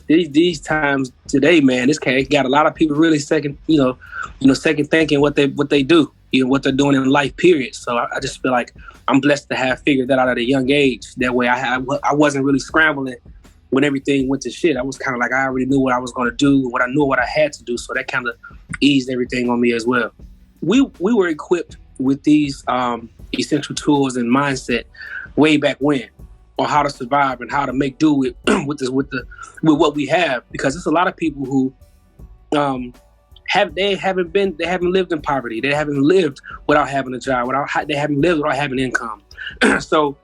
these times today, man, this got a lot of people really second thinking what they do, what they're doing in life, period. So I just feel like I'm blessed to have figured that out at a young age. That way I wasn't really scrambling when everything went to shit. I was kind of like, I already knew what I was going to do, what I had to do. So that kind of eased everything on me as well. We were equipped with these essential tools and mindset way back when, on how to survive and how to make do with what we have, because there's a lot of people who haven't lived in poverty. They haven't lived without having a job. They haven't lived without having income. So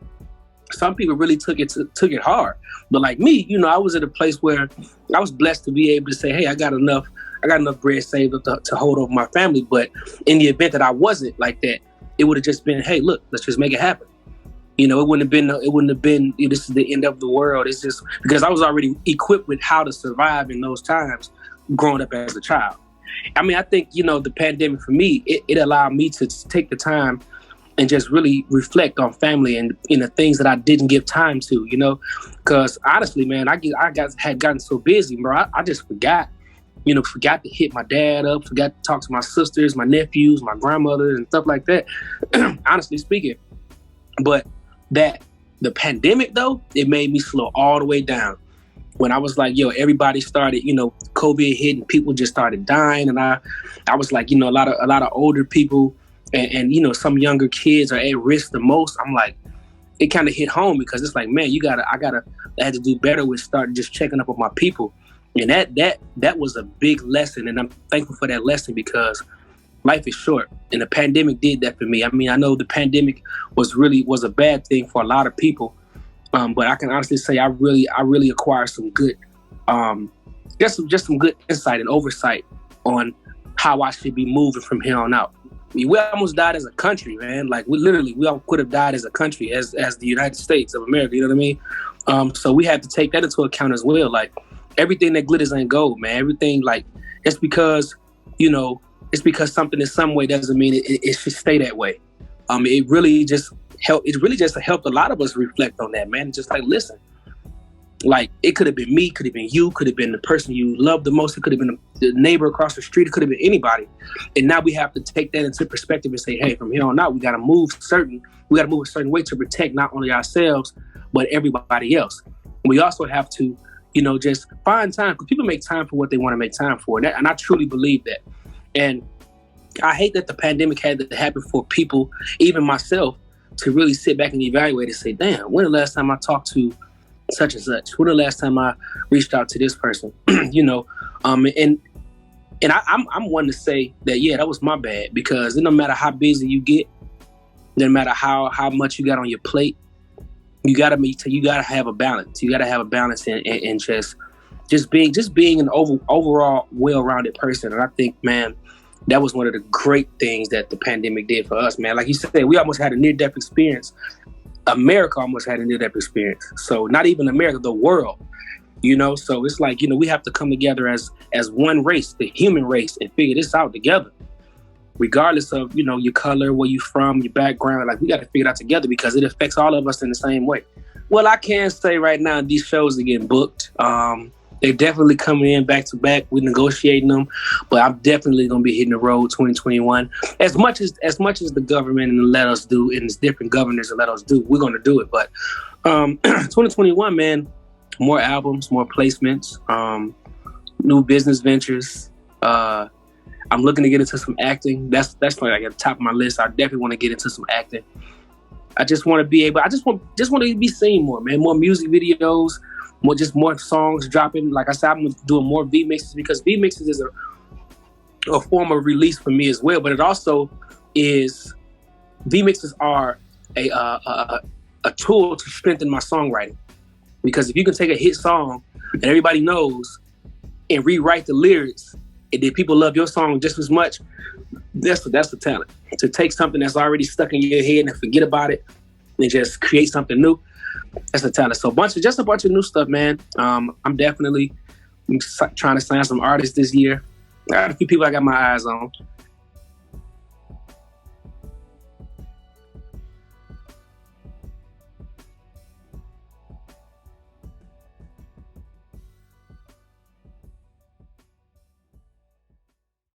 some people really took it hard. But like me, I was at a place where I was blessed to be able to say, hey, I got enough bread saved up to hold over my family. But in the event that I wasn't like that, it would have just been, hey, look, let's just make it happen. It wouldn't have been this is the end of the world. It's just because I was already equipped with how to survive in those times growing up as a child. I mean, I think, the pandemic for me, it allowed me to take the time and just really reflect on family and the things that I didn't give time to, because honestly, man, I had gotten so busy, bro. I just forgot to hit my dad up, forgot to talk to my sisters, my nephews, my grandmothers and stuff like that, honestly speaking. But the pandemic, though, it made me slow all the way down. When I was like, everybody started, COVID hit and people just started dying. And I was like, a lot of older people and some younger kids are at risk the most. I'm like, it kind of hit home because it's like, man, I had to do better with starting just checking up on my people. And that was a big lesson. And I'm thankful for that lesson because life is short, and the pandemic did that for me. I mean, I know the pandemic was a bad thing for a lot of people, but I can honestly say I really acquired some good, just some good insight and oversight on how I should be moving from here on out. I mean, we almost died as a country, man. Like we all could have died as a country, as the United States of America. You know what I mean? So we had to take that into account as well. Like everything that glitters ain't gold, man. Everything it's because it's because something in some way doesn't mean it should stay that way. It really just helped a lot of us reflect on that, man. Just like, listen, like it could have been me, could have been you, could have been the person you loved the most. It could have been the neighbor across the street. It could have been anybody. And now we have to take that into perspective and say, hey, from here on out, we got to move a certain way to protect not only ourselves, but everybody else. And we also have to, just find time, because people make time for what they want to make time for. And I truly believe that. And I hate that the pandemic had to happen for people, even myself, to really sit back and evaluate and say, damn, when the last time I talked to such and such? When the last time I reached out to this person? And I'm one to say that, yeah, that was my bad, because no matter how busy you get, no matter how much you got on your plate, you gotta have a balance. You gotta have a balance and just being an overall well-rounded person. And I think, man, that was one of the great things that the pandemic did for us, man. Like you said, we almost had a near-death experience. America almost had a near-death experience. So not even America, the world, So it's like, we have to come together as one race, the human race, and figure this out together. Regardless of, your color, where you from, your background, like we got to figure it out together because it affects all of us in the same way. Well, I can say right now these shows are getting booked. They're definitely coming in back to back. We're negotiating them, but I'm definitely gonna be hitting the road 2021. As much as the government and let us do, and it's different governors and let us do, we're gonna do it. But 2021, man, more albums, more placements, new business ventures. I'm looking to get into some acting. That's like at the top of my list. I definitely want to get into some acting. I just want to be able. I just want to be seen more, man. More music videos. More songs dropping. Like I said, I'm doing more V-mixes because V-mixes is a form of release for me as well. But it also is, V-mixes are a tool to strengthen my songwriting. Because if you can take a hit song and everybody knows and rewrite the lyrics, and then people love your song just as much, that's the talent. To take something that's already stuck in your head and forget about it and just create something new. That's a talent. So a bunch of new stuff, man. I'm definitely trying to sign some artists this year. I got a few people I got my eyes on.